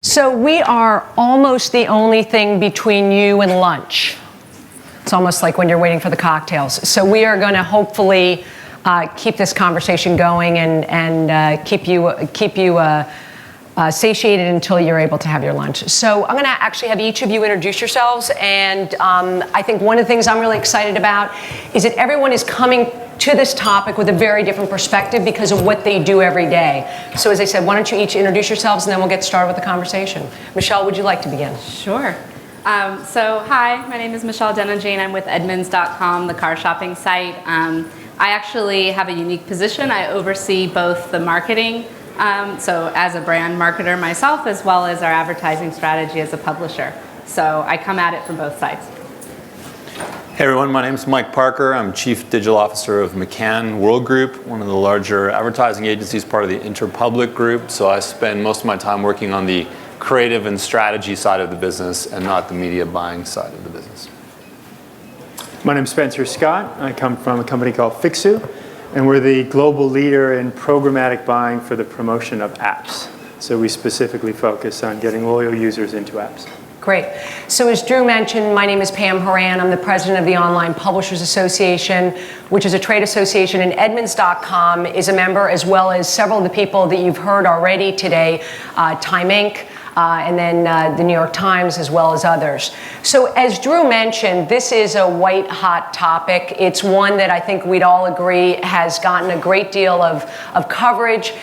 So we are almost the only thing between you and lunch. It's almost like when you're waiting for the cocktails. So we are going to hopefully keep this conversation going and keep you satiated until you're able to have your lunch. So I'm going to actually have each of you introduce yourselves. And I think one of the things I'm really excited about is that everyone is coming to this topic with a very different perspective because of what they do every day. So as I said, why don't you each introduce yourselves and then we'll get started with the conversation. Michelle, would you like to begin? Sure. So hi, my name is Michelle Denajane. I'm with Edmunds.com, the car shopping site. I actually have a unique position. I oversee both the marketing, so as a brand marketer myself, as well as our advertising strategy as a publisher. So I come at it from both sides. Hey everyone, my name is Mike Parker. I'm Chief Digital Officer of McCann World Group, one of the larger advertising agencies, part of the Interpublic Group. So I spend most of my time working on the creative and strategy side of the business and not the media buying side of the business. My name is Spencer Scott. I come from a company called Fixu, and we're the global leader in programmatic buying for the promotion of apps. So we specifically focus on getting loyal users into apps. Great. So as Drew mentioned, my name is Pam Horan. I'm the president of the Online Publishers Association, which is a trade association, and Edmunds.com is a member, as well as several of the people that you've heard already today, Time Inc., and then the New York Times, as well as others. So as Drew mentioned, this is a white hot topic. It's one that I think we'd all agree has gotten a great deal of coverage.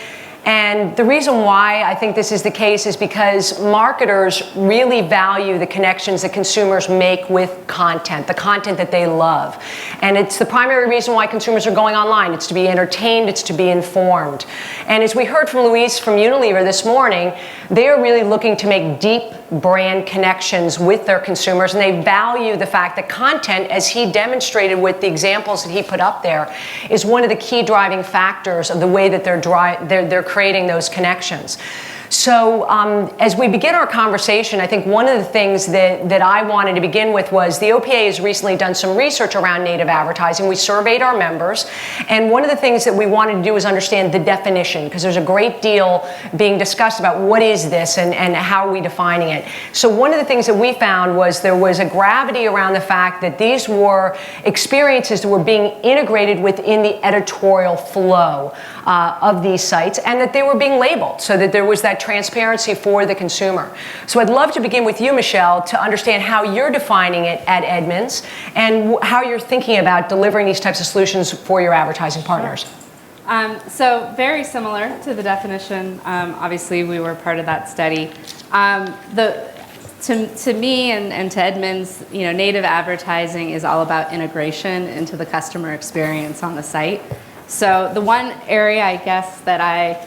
And the reason why I think this is the case is because marketers really value the connections that consumers make with content, the content that they love. And it's the primary reason why consumers are going online. It's to be entertained, it's to be informed. And as we heard from Luis from Unilever this morning, they are really looking to make deep brand connections with their consumers, and they value the fact that content, as he demonstrated with the examples that he put up there, is one of the key driving factors of the way that they're creating those connections. So as we begin our conversation, I think one of the things that I wanted to begin with was the OPA has recently done some research around native advertising. We surveyed our members, and one of the things that we wanted to do was understand the definition, because there's a great deal being discussed about what is this and how are we defining it. So one of the things that we found was there was a gravity around the fact that these were experiences that were being integrated within the editorial flow of these sites, and that they were being labeled so that there was that transparency for the consumer. So I'd love to begin with you, Michelle, to understand how you're defining it at Edmunds and how you're thinking about delivering these types of solutions for your advertising partners. So very similar to the definition. Obviously, we were part of that study. To me and to Edmunds, native advertising is all about integration into the customer experience on the site. So the one area, I guess, that I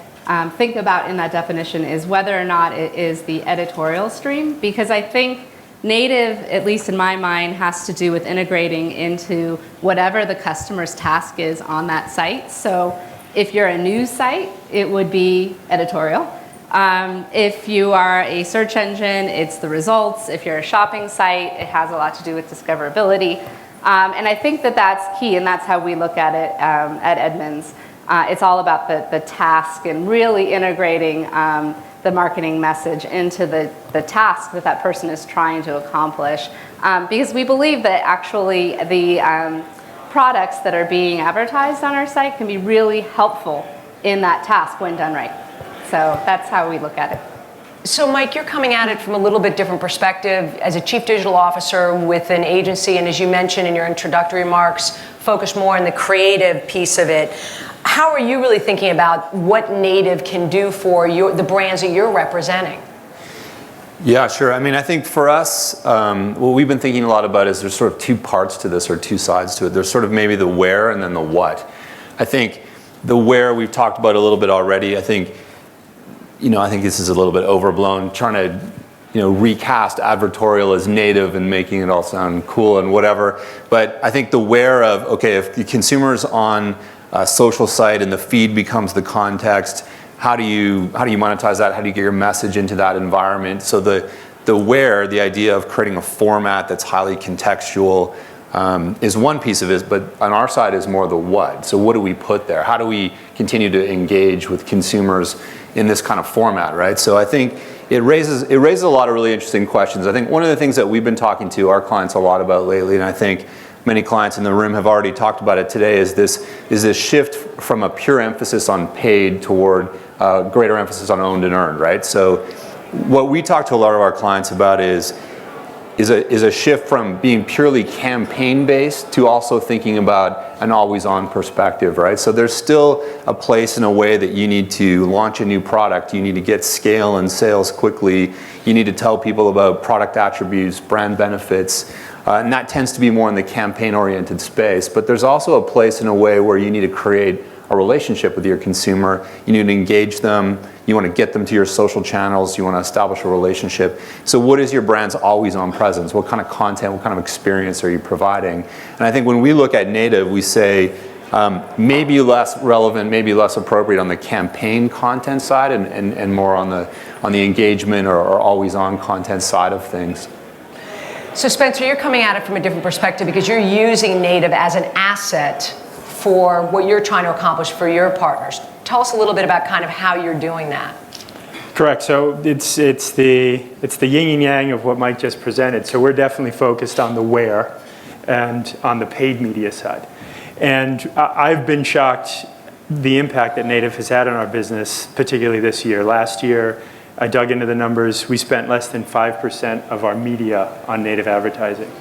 think about in that definition is whether or not it is the editorial stream, because I think native, at least in my mind, has to do with integrating into whatever the customer's task is on that site. So if you're a news site, it would be editorial. If you are a search engine, it's the results. If you're a shopping site, it has a lot to do with discoverability. And I think that that's key, and that's how we look at it at Edmunds. It's all about the task and really integrating the marketing message into the task that person is trying to accomplish. Because we believe that actually the products that are being advertised on our site can be really helpful in that task when done right. So that's how we look at it. So Mike, you're coming at it from a little bit different perspective as a chief digital officer with an agency, and as you mentioned in your introductory remarks, focus more on the creative piece of it. How are you really thinking about what native can do for the brands that you're representing? Yeah, sure. I mean, I think for us, what we've been thinking a lot about is there's sort of two parts to this, or two sides to it. There's sort of maybe the where and then the what. I think the where we've talked about a little bit already. I think this is a little bit overblown, trying to, recast advertorial as native and making it all sound cool and whatever. But I think the where of, okay, if the consumer's on a social site and the feed becomes the context, how do you monetize that? How do you get your message into that environment? So the where, the idea of creating a format that's highly contextual, is one piece of it, but on our side is more the what. So what do we put there? How do we continue to engage with consumers in this kind of format, right? So I think it raises a lot of really interesting questions. I think one of the things that we've been talking to our clients a lot about lately, and I think many clients in the room have already talked about it today, is this shift from a pure emphasis on paid toward greater emphasis on owned and earned, right? So what we talk to a lot of our clients about is a shift from being purely campaign-based to also thinking about an always-on perspective, right? So there's still a place and a way that you need to launch a new product. You need to get scale and sales quickly. You need to tell people about product attributes, brand benefits, and that tends to be more in the campaign-oriented space. But there's also a place and a way where you need to create a relationship with your consumer. You need to engage them. You want to get them to your social channels. You want to establish a relationship. So what is your brand's always-on presence? What kind of content, what kind of experience are you providing? And I think when we look at native, we say maybe less relevant, maybe less appropriate on the campaign content side and more on the engagement or always-on content side of things. So Spencer, you're coming at it from a different perspective because you're using native as an asset for what you're trying to accomplish for your partners. Tell us a little bit about kind of how you're doing that. Correct. So it's the yin and yang of what Mike just presented. So we're definitely focused on the where and on the paid media side. And I've been shocked the impact that native has had on our business, particularly this year. Last year, I dug into the numbers. We spent less than 5% of our media on native advertising.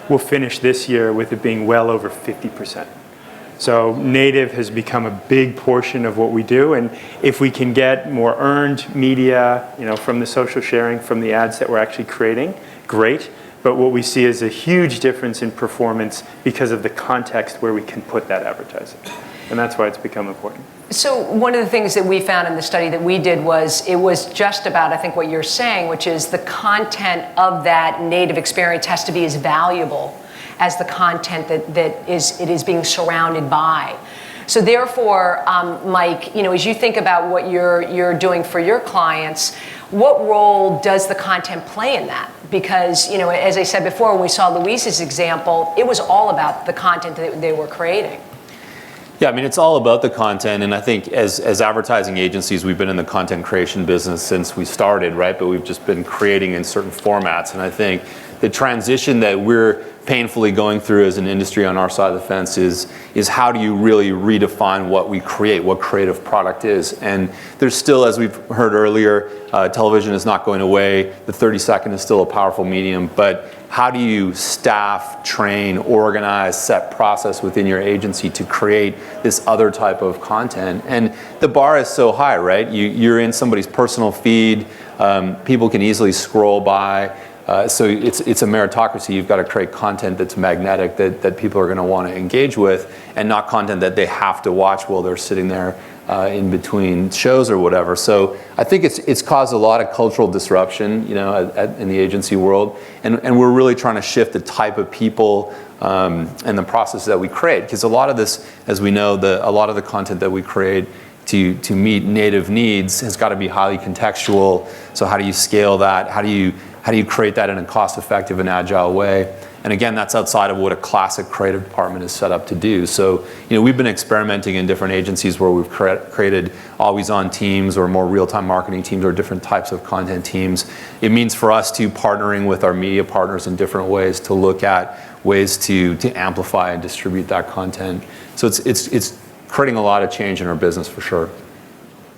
We'll finish this year with it being well over 50%. So native has become a big portion of what we do, and if we can get more earned media, from the social sharing, from the ads that we're actually creating, great. But what we see is a huge difference in performance because of the context where we can put that advertising, and that's why it's become important. So one of the things that we found in the study that we did was it was just about, I think, what you're saying, which is the content of that native experience has to be as valuable as the content that it is being surrounded by. So therefore, Mike, as you think about what you're doing for your clients, what role does the content play in that? Because, as I said before, when we saw Luis's example, it was all about the content that they were creating. Yeah, I mean, it's all about the content, and I think as advertising agencies, we've been in the content creation business since we started, right? But we've just been creating in certain formats, and I think the transition that we're painfully going through as an industry on our side of the fence is how do you really redefine what we create, what creative product is. And there's still, as we've heard earlier, television is not going away. The 30-second is still a powerful medium, but how do you staff, train, organize, set process within your agency to create this other type of content? And the bar is so high, right? You're in somebody's personal feed. People can easily scroll by. So it's a meritocracy. You've got to create content that's magnetic, that people are going to want to engage with, and not content that they have to watch while they're sitting there in between shows or whatever. So I think it's caused a lot of cultural disruption, in the agency world, and we're really trying to shift the type of people and the process that we create, because a lot of this, as we know, a lot of the content that we create to meet native needs has got to be highly contextual. So how do you scale that? How do you create that in a cost-effective and agile way? And again, that's outside of what a classic creative department is set up to do. So, we've been experimenting in different agencies where we've created always-on teams or more real-time marketing teams or different types of content teams. It means for us to partnering with our media partners in different ways to look at ways to amplify and distribute that content. So it's creating a lot of change in our business for sure.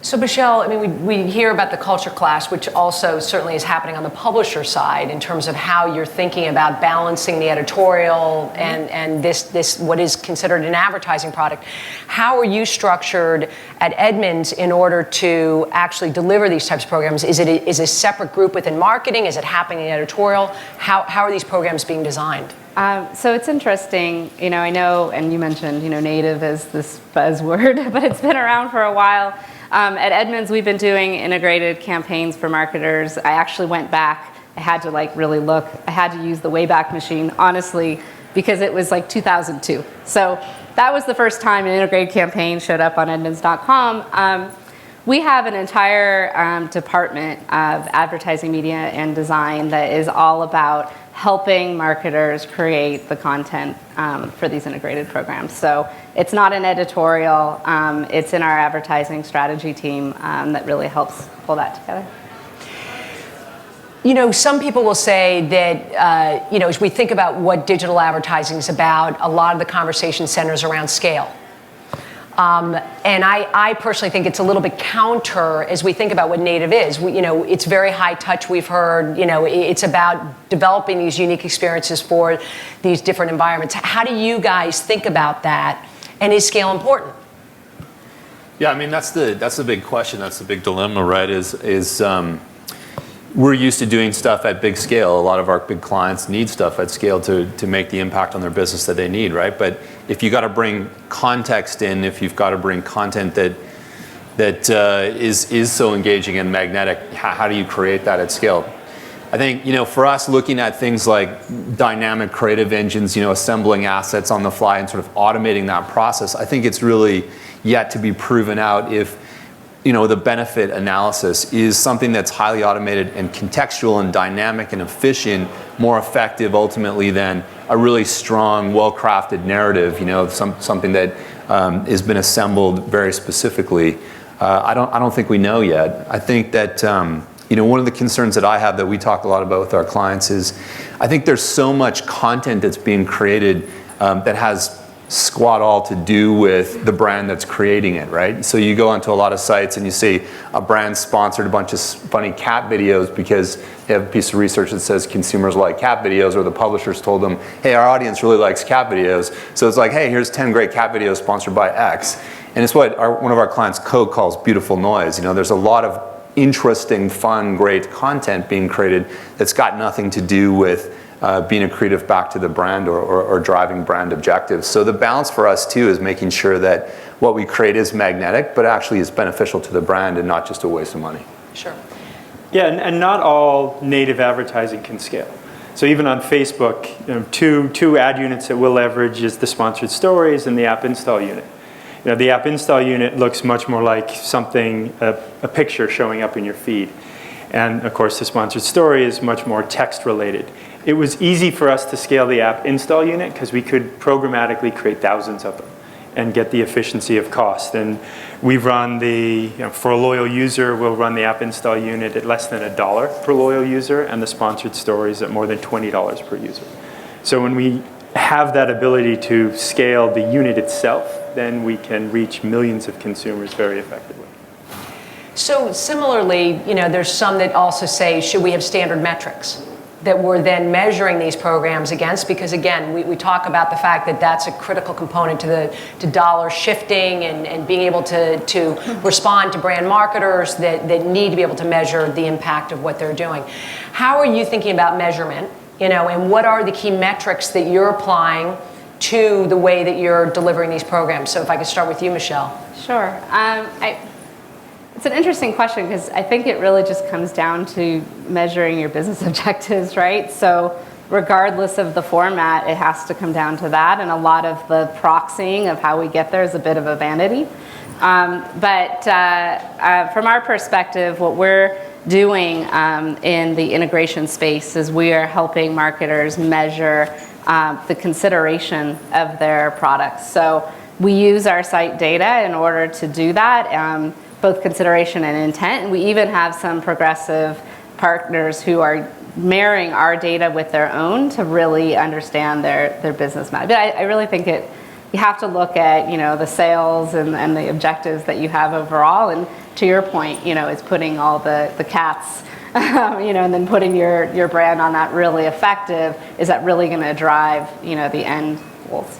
So Michelle, we hear about the culture clash, which also certainly is happening on the publisher side in terms of how you're thinking about balancing the editorial and this what is considered an advertising product. How are you structured at Edmunds in order to actually deliver these types of programs? Is it a separate group within marketing? Is it happening in editorial? How are these programs being designed? So it's interesting, I know, and you mentioned, native is this buzzword, but it's been around for a while. At Edmunds, we've been doing integrated campaigns for marketers. I actually went back. I had to really look. I had to use the Wayback Machine, honestly, because it was 2002. So that was the first time an integrated campaign showed up on Edmunds.com. We have an entire department of advertising media and design that is all about helping marketers create the content for these integrated programs. So it's not an editorial, it's in our advertising strategy team that really helps pull that together. You know, some people will say that, you know, as we think about what digital advertising is about, a lot of the conversation centers around scale. And I personally think it's a little bit counter as we think about what native is. You know, it's very high touch, we've heard. You know, it's about developing these unique experiences for these different environments. How do you guys think about that? And is scale important? Yeah, I mean, that's the big question. That's the big dilemma, right? We're used to doing stuff at big scale. A lot of our big clients need stuff at scale to make the impact on their business that they need, right? But if you got to bring context in, if you've got to bring content that is so engaging and magnetic, how do you create that at scale? I think, you know, for us, looking at things like dynamic creative engines, you know, assembling assets on the fly and sort of automating that process, I think it's really yet to be proven out if, you know, the benefit analysis is something that's highly automated and contextual and dynamic and efficient, more effective ultimately than a really strong, well-crafted narrative, you know, something that has been assembled very specifically. I don't think we know yet. I think that, you know, one of the concerns that I have that we talk a lot about with our clients is I think there's so much content that's being created that has squat all to do with the brand that's creating it, right? So you go onto a lot of sites and you see a brand sponsored a bunch of funny cat videos because they have a piece of research that says consumers like cat videos, or the publishers told them, hey, our audience really likes cat videos. So it's like, hey, here's 10 great cat videos sponsored by X. And it's what one of our clients, Coke, calls beautiful noise. You know, there's a lot of interesting, fun, great content being created that's got nothing to do with being accretive back to the brand or driving brand objectives. So the balance for us too is making sure that what we create is magnetic, but actually is beneficial to the brand and not just a waste of money. Sure. Yeah, and not all native advertising can scale. So even on Facebook, you know, two ad units that we'll leverage is the sponsored stories and the app install unit. You know, the app install unit looks much more like something, a picture showing up in your feed. And of course, the sponsored story is much more text related. It was easy for us to scale the app install unit because we could programmatically create thousands of them and get the efficiency of cost. And we've run for a loyal user, we'll run the app install unit at less than $1 per loyal user, and the sponsored stories at more than $20 per user. So when we have that ability to scale the unit itself, then we can reach millions of consumers very effectively. So similarly, you know, there's some that also say, should we have standard metrics that we're then measuring these programs against? Because again, we talk about the fact that that's a critical component to dollar shifting and being able to respond to brand marketers that need to be able to measure the impact of what they're doing. How are you thinking about measurement, you know, and what are the key metrics that you're applying to the way that you're delivering these programs? So if I could start with you, Michelle. Sure. It's an interesting question because I think it really just comes down to measuring your business objectives, right? So regardless of the format, it has to come down to that. And a lot of the proxying of how we get there is a bit of a vanity. But from our perspective, what we're doing in the integration space is we are helping marketers measure the consideration of their products. So we use our site data in order to do that. Both consideration and intent. And we even have some progressive partners who are marrying our data with their own to really understand their business model. But I really think you have to look at, you know, the sales and the objectives that you have overall. And to your point, you know, it's putting all the cats, you know, and then putting your brand on that really effective. Is that really going to drive, you know, the end goals?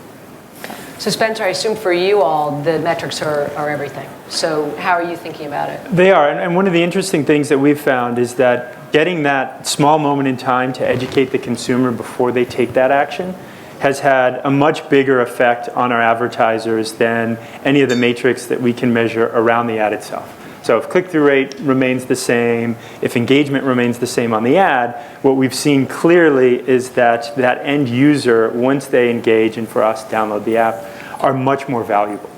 So Spencer, I assume for you all, the metrics are everything. So how are you thinking about it? They are, and one of the interesting things that we've found is that getting that small moment in time to educate the consumer before they take that action has had a much bigger effect on our advertisers than any of the metrics that we can measure around the ad itself. So if click-through rate remains the same, if engagement remains the same on the ad, what we've seen clearly is that that end user, once they engage and for us download the app, are much more valuable.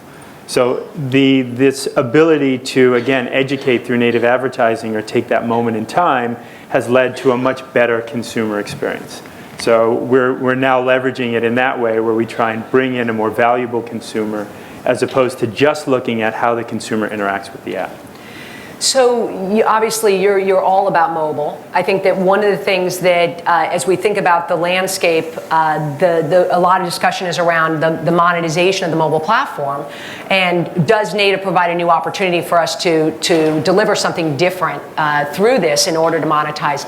So this ability to, again, educate through native advertising or take that moment in time has led to a much better consumer experience. So we're now leveraging it in that way where we try and bring in a more valuable consumer as opposed to just looking at how the consumer interacts with the app. So obviously you're all about mobile. I think that one of the things that as we think about the landscape, a lot of discussion is around the monetization of the mobile platform, and does native provide a new opportunity for us to deliver something different through this in order to monetize?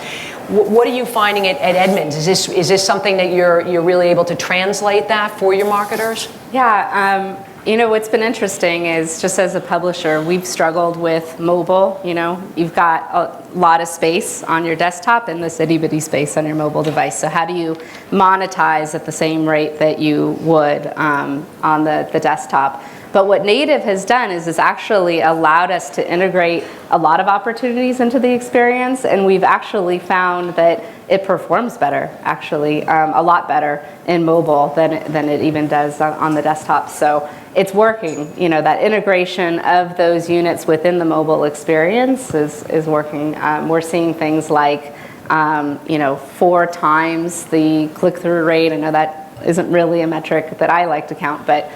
What are you finding at Edmunds? Is this something that you're really able to translate that for your marketers? Yeah. You know, what's been interesting is, just as a publisher, we've struggled with mobile. You know, you've got a lot of space on your desktop and this itty bitty space on your mobile device. So how do you monetize at the same rate that you would on the desktop? But what native has done is it's actually allowed us to integrate a lot of opportunities into the experience, and we've actually found that it performs better, actually, a lot better in mobile than it even does on the desktop. So it's working. You know, that integration of those units within the mobile experience is working. We're seeing things like, you know, 4 times the click-through rate. I know that isn't really a metric that I like to count, but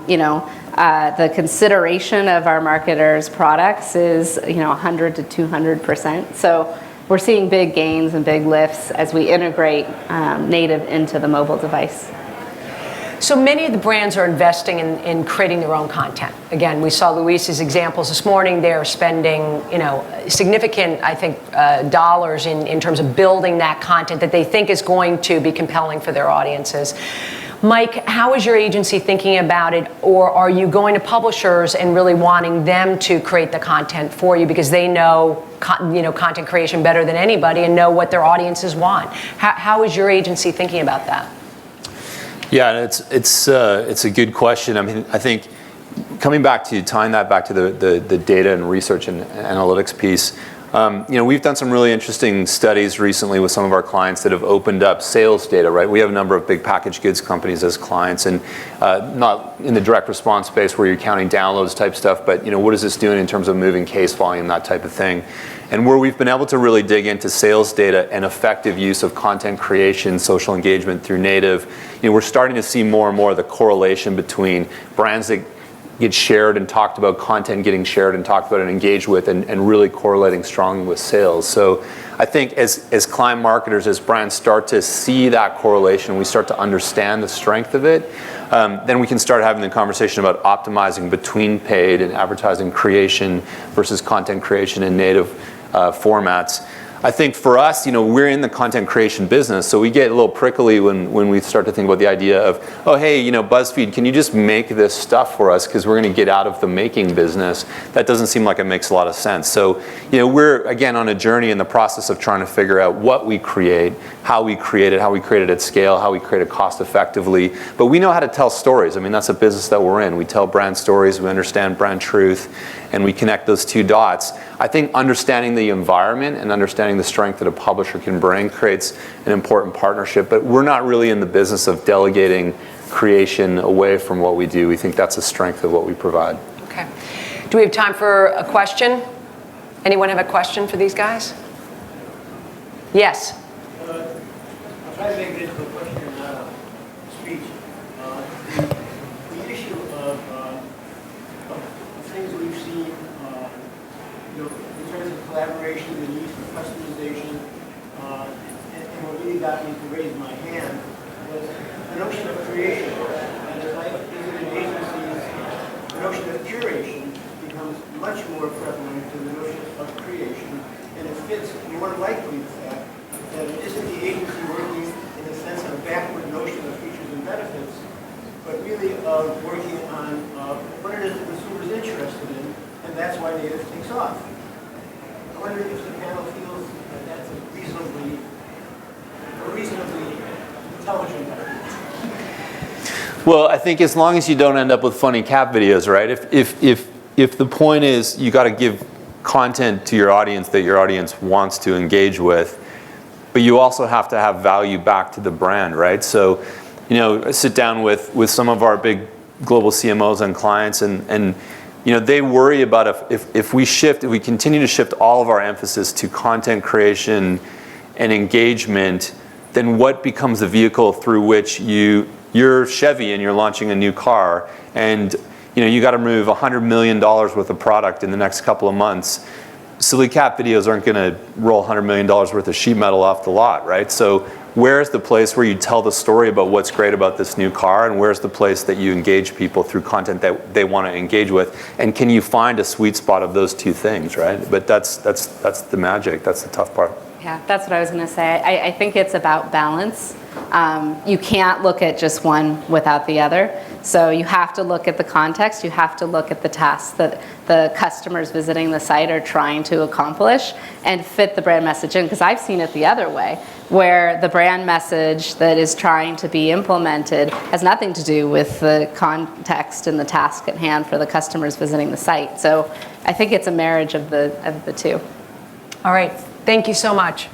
you know, the consideration of our marketers' products is, you know, 100 to 200%. So we're seeing big gains and big lifts as we integrate native into the mobile device. So many of the brands are investing in creating their own content. Again, we saw Luis's examples this morning. They're spending, you know, significant, I think, dollars in terms of building that content that they think is going to be compelling for their audiences. Mike, how is your agency thinking about it? Or are you going to publishers and really wanting them to create the content for you because they know, you know, content creation better than anybody and know what their audiences want? How is your agency thinking about that? Yeah, it's a good question. I mean, I think tying that back to the data and research and analytics piece. You know, we've done some really interesting studies recently with some of our clients that have opened up sales data, right? We have a number of big packaged goods companies as clients, and not in the direct response space where you're counting downloads type stuff, but, you know, what is this doing in terms of moving case volume, that type of thing. And where we've been able to really dig into sales data and effective use of content creation, social engagement through native, you know, we're starting to see more and more of the correlation between brands that get shared and talked about, content getting shared and talked about and engaged with, and really correlating strongly with sales. So I think as client marketers, as brands start to see that correlation, we start to understand the strength of it, then we can start having the conversation about optimizing between paid and advertising creation versus content creation in native formats. I think for us, you know, we're in the content creation business, so we get a little prickly when we start to think about the idea of, oh, hey, you know, BuzzFeed, can you just make this stuff for us because we're going to get out of the making business? That doesn't seem like it makes a lot of sense. So, you know, we're, again, on a journey in the process of trying to figure out what we create, how we create it at scale, how we create it cost effectively. But we know how to tell stories. I mean, that's a business that we're in. We tell brand stories, we understand brand truth, and we connect those two dots. I think understanding the environment and understanding the strength that a publisher can bring creates an important partnership, but we're not really in the business of delegating creation away from what we do. We think that's a strength of what we provide. Okay. Do we have time for a question? Anyone have a question for these guys? Yes. I'll try to make it into a question, not a speech. The issue of things we've seen, you know, in terms of collaboration, the need for customization, and what really got me to raise my hand was the notion of creation. And as I visited agencies, the notion of curation becomes much more prevalent than the notion of creation, and it fits more likely the fact that it isn't the agency working in the sense of a backward notion of features and benefits, but really working on what it is the consumer is interested in, and that's why native takes off. I wonder if the panel feels that that's a reasonably intelligent idea. Well, I think as long as you don't end up with funny cat videos, right? If the point is you got to give content to your audience that your audience wants to engage with, but you also have to have value back to the brand, right? So, you know, I sit down with some of our big global CMOs and clients, and you know, they worry about if we continue to shift all of our emphasis to content creation and engagement, then what becomes the vehicle through which you're Chevy and you're launching a new car, and you got to move $100 million worth of product in the next couple of months. Silly cat videos aren't going to roll $100 million worth of sheet metal off the lot, right? So where's the place where you tell the story about what's great about this new car, and where's the place that you engage people through content that they want to engage with? And can you find a sweet spot of those two things, right? But that's the magic. That's the tough part. Yeah, that's what I was going to say. I think it's about balance. You can't look at just one without the other. So you have to look at the context. You have to look at the tasks that the customers visiting the site are trying to accomplish and fit the brand message in. Because I've seen it the other way, where the brand message that is trying to be implemented has nothing to do with the context and the task at hand for the customers visiting the site. So I think it's a marriage of the two. All right. Thank you so much.